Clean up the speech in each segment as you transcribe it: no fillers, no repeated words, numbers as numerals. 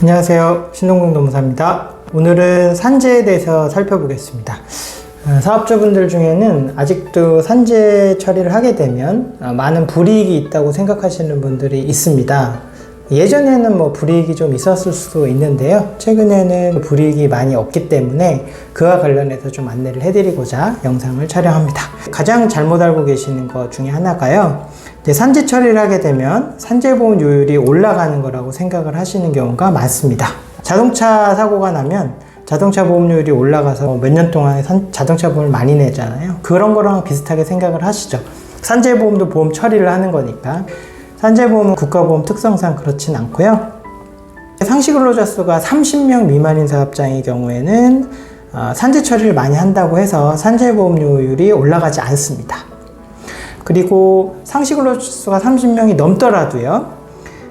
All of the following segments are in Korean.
안녕하세요, 신동국 노무사입니다. 오늘은 산재에 대해서 살펴보겠습니다. 사업주분들 중에는 아직도 산재 처리를 하게 되면 많은 불이익이 있다고 생각하시는 분들이 있습니다. 예전에는 불이익이 좀 있었을 수도 있는데요, 최근에는 불이익이 많이 없기 때문에 그와 관련해서 좀 안내를 해드리고자 영상을 촬영합니다. 가장 잘못 알고 계시는 것 중에 하나가요, 산재 처리를 하게 되면 산재보험료율이 올라가는 거라고 생각을 하시는 경우가 많습니다. 자동차 사고가 나면 자동차 보험료율이 올라가서 몇 년 동안 자동차 보험을 많이 내잖아요. 그런 거랑 비슷하게 생각을 하시죠. 산재보험도 보험 처리를 하는 거니까. 산재보험은 국가보험 특성상 그렇진 않고요. 상시 근로자 수가 30명 미만인 사업장의 경우에는 산재 처리를 많이 한다고 해서 산재보험료율이 올라가지 않습니다. 그리고 상시 근로자 수가 30명이 넘더라도요,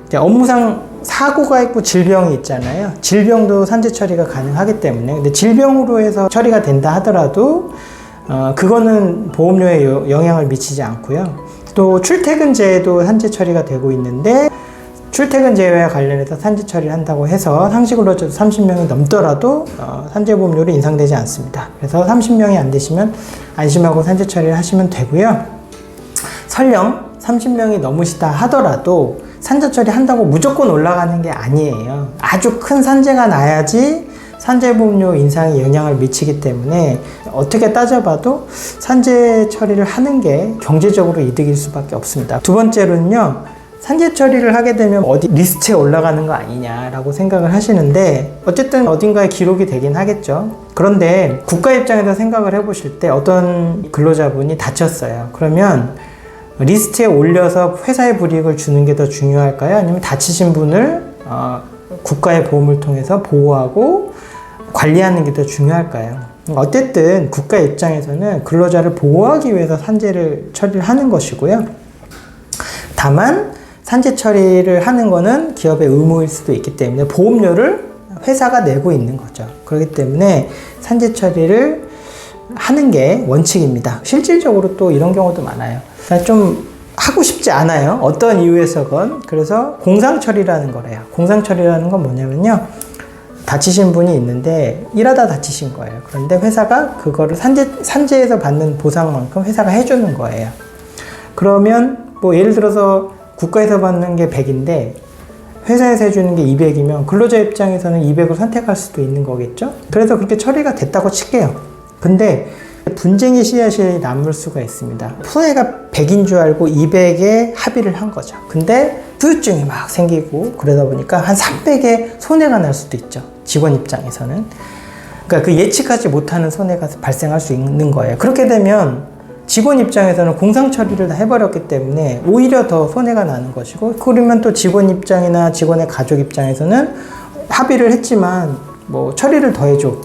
이제 업무상 사고가 있고 질병이 있잖아요. 질병도 산재 처리가 가능하기 때문에, 근데 질병으로 해서 처리가 된다 하더라도 그거는 보험료에 영향을 미치지 않고요. 또 출퇴근제도 산재 처리가 되고 있는데, 출퇴근제와 관련해서 산재 처리를 한다고 해서 상시 근로자도 30명이 넘더라도 산재보험료로 인상되지 않습니다. 그래서 30명이 안 되시면 안심하고 산재 처리를 하시면 되고요. 설령 30명이 넘으시다 하더라도 산재 처리 한다고 무조건 올라가는 게 아니에요. 아주 큰 산재가 나야지 산재보험료 인상에 영향을 미치기 때문에 어떻게 따져봐도 산재 처리를 하는 게 경제적으로 이득일 수밖에 없습니다. 두 번째로는요, 산재 처리를 하게 되면 어디 리스트에 올라가는 거 아니냐라고 생각을 하시는데, 어쨌든 어딘가에 기록이 되긴 하겠죠. 그런데 국가 입장에서 생각을 해보실 때 어떤 근로자분이 다쳤어요. 그러면 리스트에 올려서 회사에 불이익을 주는 게 더 중요할까요? 아니면 다치신 분을 국가의 보험을 통해서 보호하고 관리하는 게 더 중요할까요? 어쨌든 국가 입장에서는 근로자를 보호하기 위해서 산재를 처리를 하는 것이고요. 다만 산재 처리를 하는 거는 기업의 의무일 수도 있기 때문에 보험료를 회사가 내고 있는 거죠. 그렇기 때문에 산재 처리를 하는 게 원칙입니다. 실질적으로 또 이런 경우도 많아요. 좀 하고 싶지 않아요. 어떤 이유에서건. 그래서 공상처리라는 거래요. 공상처리라는 건 뭐냐면요, 다치신 분이 있는데 일하다 다치신 거예요. 그런데 회사가 그거를 산재에서 받는 보상만큼 회사가 해주는 거예요. 그러면 예를 들어서 국가에서 받는 게 100인데 회사에서 해주는 게 200이면 근로자 입장에서는 200을 선택할 수도 있는 거겠죠. 그래서 그렇게 처리가 됐다고 칠게요. 근데 분쟁의 씨앗이 남을 수가 있습니다. 손해가 100인 줄 알고 200에 합의를 한 거죠. 근데 후유증이 막 생기고 그러다 보니까 한 300에 손해가 날 수도 있죠. 직원 입장에서는. 그러니까 그 예측하지 못하는 손해가 발생할 수 있는 거예요. 그렇게 되면 직원 입장에서는 공상 처리를 다 해버렸기 때문에 오히려 더 손해가 나는 것이고, 그러면 또 직원 입장이나 직원의 가족 입장에서는 합의를 했지만 처리를 더 해줘,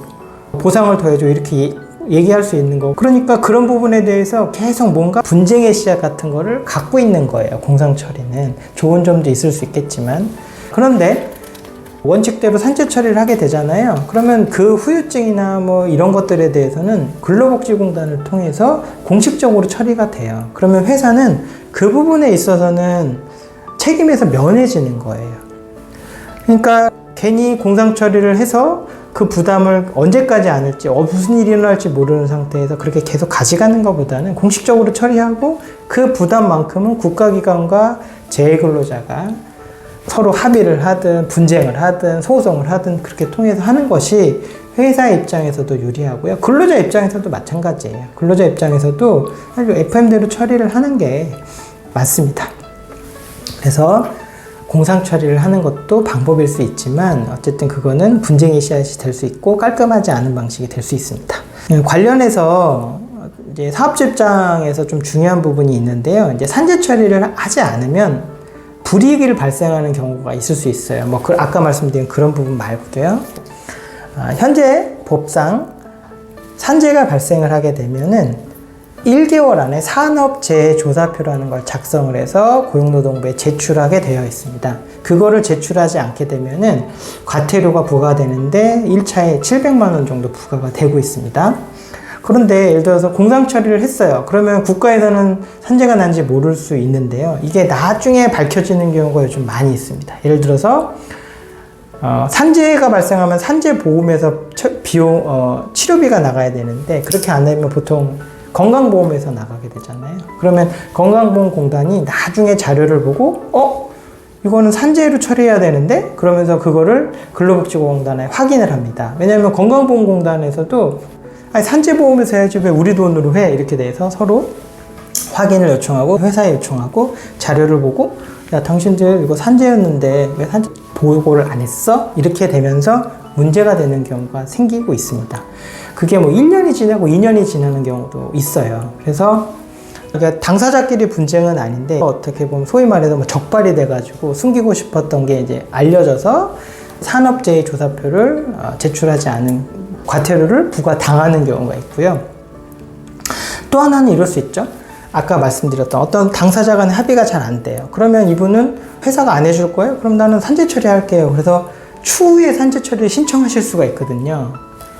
보상을 더 해줘, 이렇게 얘기할 수 있는 거. 그러니까 그런 부분에 대해서 계속 뭔가 분쟁의 씨앗 같은 거를 갖고 있는 거예요. 공상 처리는 좋은 점도 있을 수 있겠지만. 그런데 원칙대로 산재 처리를 하게 되잖아요. 그러면 그 후유증이나 이런 것들에 대해서는 근로복지공단을 통해서 공식적으로 처리가 돼요. 그러면 회사는 그 부분에 있어서는 책임에서 면해지는 거예요. 그러니까 괜히 공상 처리를 해서 그 부담을 언제까지 안을지, 무슨 일이 일어날지 모르는 상태에서 그렇게 계속 가져가는 것보다는 공식적으로 처리하고 그 부담만큼은 국가기관과 재근로자가 서로 합의를 하든 분쟁을 하든 소송을 하든 그렇게 통해서 하는 것이 회사 입장에서도 유리하고요. 근로자 입장에서도 마찬가지예요. 근로자 입장에서도 FM대로 처리를 하는 게 맞습니다. 그래서 공상 처리를 하는 것도 방법일 수 있지만, 어쨌든 그거는 분쟁의 씨앗이 될 수 있고 깔끔하지 않은 방식이 될 수 있습니다. 관련해서 이제 사업주 입장에서 좀 중요한 부분이 있는데요. 이제 산재 처리를 하지 않으면 불이익이 발생하는 경우가 있을 수 있어요. 아까 말씀드린 그런 부분 말고도요. 현재 법상 산재가 발생을 하게 되면은 1개월 안에 산업재해조사표라는 걸 작성을 해서 고용노동부에 제출하게 되어 있습니다. 그거를 제출하지 않게 되면은 과태료가 부과되는데 1차에 700만 원 정도 부과가 되고 있습니다. 그런데 예를 들어서 공상 처리를 했어요. 그러면 국가에서는 산재가 난지 모를 수 있는데요. 이게 나중에 밝혀지는 경우가 요즘 많이 있습니다. 예를 들어서 산재가 발생하면 산재보험에서 치료비가 나가야 되는데 그렇게 안 되면 보통 건강보험에서 나가게 되잖아요. 그러면 건강보험공단이 나중에 자료를 보고 이거는 산재로 처리해야 되는데 그러면서 그거를 근로복지공단에 확인을 합니다. 왜냐하면 건강보험공단에서도 아니, 산재보험에서 해야지 왜 우리 돈으로 해? 이렇게 돼서 서로 확인을 요청하고 회사에 요청하고 자료를 보고 야 당신들 이거 산재였는데 왜 산재 보고를 안 했어? 이렇게 되면서 문제가 되는 경우가 생기고 있습니다. 그게 뭐 1년이 지나고 2년이 지나는 경우도 있어요. 그래서 그러니까 당사자끼리 분쟁은 아닌데 어떻게 보면 소위 말해서 뭐 적발이 돼가지고 숨기고 싶었던 게 이제 알려져서 산업재해 조사표를 제출하지 않은 과태료를 부과당하는 경우가 있고요. 또 하나는 이럴 수 있죠. 아까 말씀드렸던 어떤 당사자 간의 합의가 잘 안 돼요. 그러면 이분은 회사가 안 해줄 거예요? 그럼 나는 산재 처리할게요. 그래서 추후에 산재 처리를 신청하실 수가 있거든요.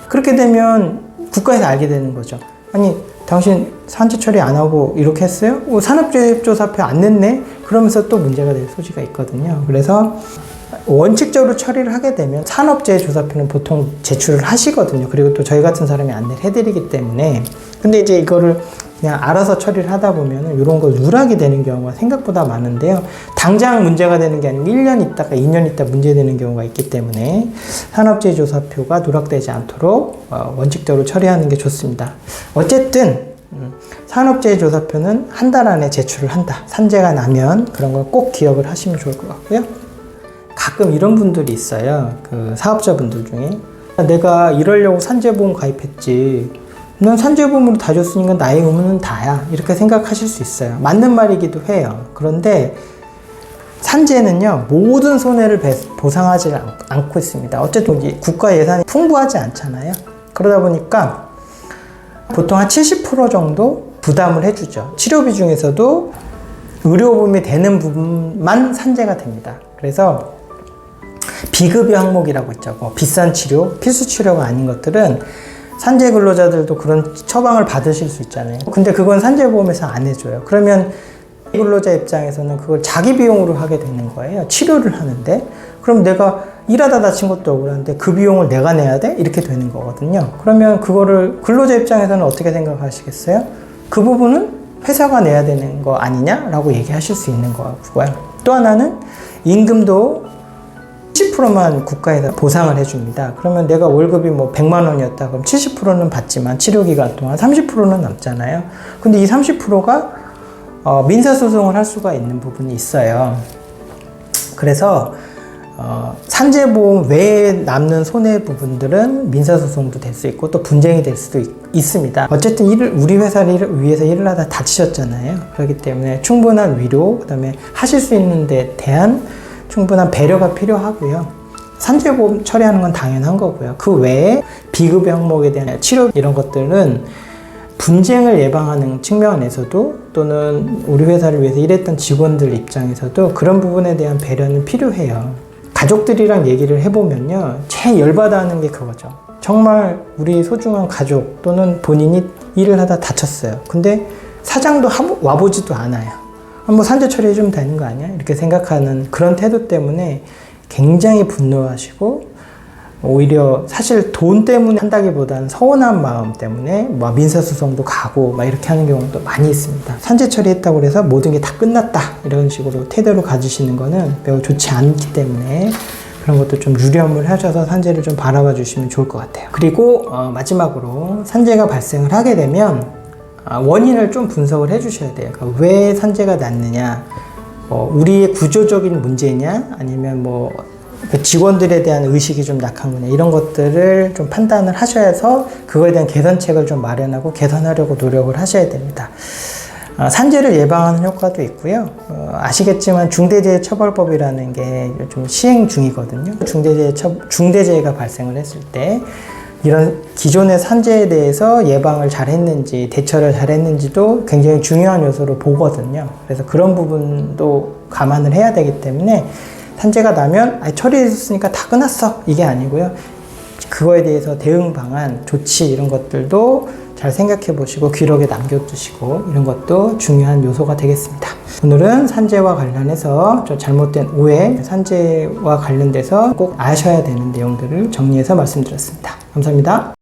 그렇게 되면 국가에서 알게 되는 거죠. 아니 당신 산재 처리 안 하고 이렇게 했어요? 산업재해조사표 안 냈네? 그러면서 또 문제가 될 소지가 있거든요. 그래서 원칙적으로 처리를 하게 되면 산업재해조사표는 보통 제출을 하시거든요. 그리고 또 저희 같은 사람이 안내를 해드리기 때문에. 근데 이제 이거를 그냥 알아서 처리를 하다 보면 이런 거 누락이 되는 경우가 생각보다 많은데요. 당장 문제가 되는 게 아니고 1년 있다가 2년 있다 문제되는 경우가 있기 때문에 산업재해조사표가 누락되지 않도록 원칙적으로 처리하는 게 좋습니다. 어쨌든 산업재해조사표는 한 달 안에 제출을 한다. 산재가 나면 그런 걸 꼭 기억을 하시면 좋을 것 같고요. 가끔 이런 분들이 있어요. 그 사업자분들 중에 내가 이러려고 산재보험 가입했지. 넌 산재보험으로 다 줬으니까 나의 의무는 다야. 이렇게 생각하실 수 있어요. 맞는 말이기도 해요. 그런데 산재는요, 모든 손해를 보상하지 않고 있습니다. 어쨌든 국가 예산이 풍부하지 않잖아요. 그러다 보니까 보통 한 70% 정도 부담을 해주죠. 치료비 중에서도 의료보험이 되는 부분만 산재가 됩니다. 그래서 비급여 항목이라고 있죠. 비싼 치료, 필수 치료가 아닌 것들은 산재 근로자들도 그런 처방을 받으실 수 있잖아요. 근데 그건 산재보험에서 안 해줘요. 그러면 근로자 입장에서는 그걸 자기 비용으로 하게 되는 거예요. 치료를 하는데. 그럼 내가 일하다 다친 것도 억울한데 그 비용을 내가 내야 돼? 이렇게 되는 거거든요. 그러면 그거를 근로자 입장에서는 어떻게 생각하시겠어요? 그 부분은 회사가 내야 되는 거 아니냐라고 얘기하실 수 있는 거고요. 또 하나는 임금도 70%만 국가에서 보상을 해줍니다. 그러면 내가 월급이 뭐 100만 원이었다. 그럼 70%는 받지만 치료기간 동안 30%는 남잖아요. 근데 이 30%가 민사소송을 할 수가 있는 부분이 있어요. 그래서 산재보험 외에 남는 손해 부분들은 민사소송도 될 수 있고 또 분쟁이 될 수도 있습니다. 어쨌든 우리 회사를 위해서 일을 하다 다치셨잖아요. 그렇기 때문에 충분한 위로, 그 다음에 하실 수 있는 데 대한 충분한 배려가 필요하고요. 산재보험 처리하는 건 당연한 거고요. 그 외에 비급여 항목에 대한 치료 이런 것들은 분쟁을 예방하는 측면에서도 또는 우리 회사를 위해서 일했던 직원들 입장에서도 그런 부분에 대한 배려는 필요해요. 가족들이랑 얘기를 해보면요. 제일 열받아 하는 게 그거죠. 정말 우리 소중한 가족 또는 본인이 일을 하다 다쳤어요. 근데 사장도 와보지도 않아요. 뭐 산재 처리해주면 되는 거 아니야? 이렇게 생각하는 그런 태도 때문에 굉장히 분노하시고 오히려 사실 돈 때문에 한다기보다는 서운한 마음 때문에 뭐 민사소송도 가고 막 이렇게 하는 경우도 많이 있습니다. 산재 처리했다고 해서 모든 게 다 끝났다 이런 식으로 태도를 가지시는 거는 매우 좋지 않기 때문에 그런 것도 좀 유념을 하셔서 산재를 좀 바라봐 주시면 좋을 것 같아요. 그리고 마지막으로 산재가 발생을 하게 되면 원인을 좀 분석을 해 주셔야 돼요. 그러니까 왜 산재가 났느냐, 우리의 구조적인 문제냐, 아니면 그 직원들에 대한 의식이 좀 약한 거냐, 이런 것들을 좀 판단을 하셔서 그거에 대한 개선책을 좀 마련하고 개선하려고 노력을 하셔야 됩니다. 산재를 예방하는 효과도 있고요. 아시겠지만 중대재해처벌법이라는 게 요즘 시행 중이거든요. 중대재해가 발생을 했을 때 이런 기존의 산재에 대해서 예방을 잘 했는지 대처를 잘 했는지도 굉장히 중요한 요소로 보거든요. 그래서 그런 부분도 감안을 해야 되기 때문에 산재가 나면 처리했으니까 다 끝났어 이게 아니고요. 그거에 대해서 대응 방안, 조치 이런 것들도 잘 잘 생각해 보시고 기록에 남겨두시고 이런 것도 중요한 요소가 되겠습니다. 오늘은 산재와 관련해서 좀 잘못된 오해, 산재와 관련돼서 꼭 아셔야 되는 내용들을 정리해서 말씀드렸습니다. 감사합니다.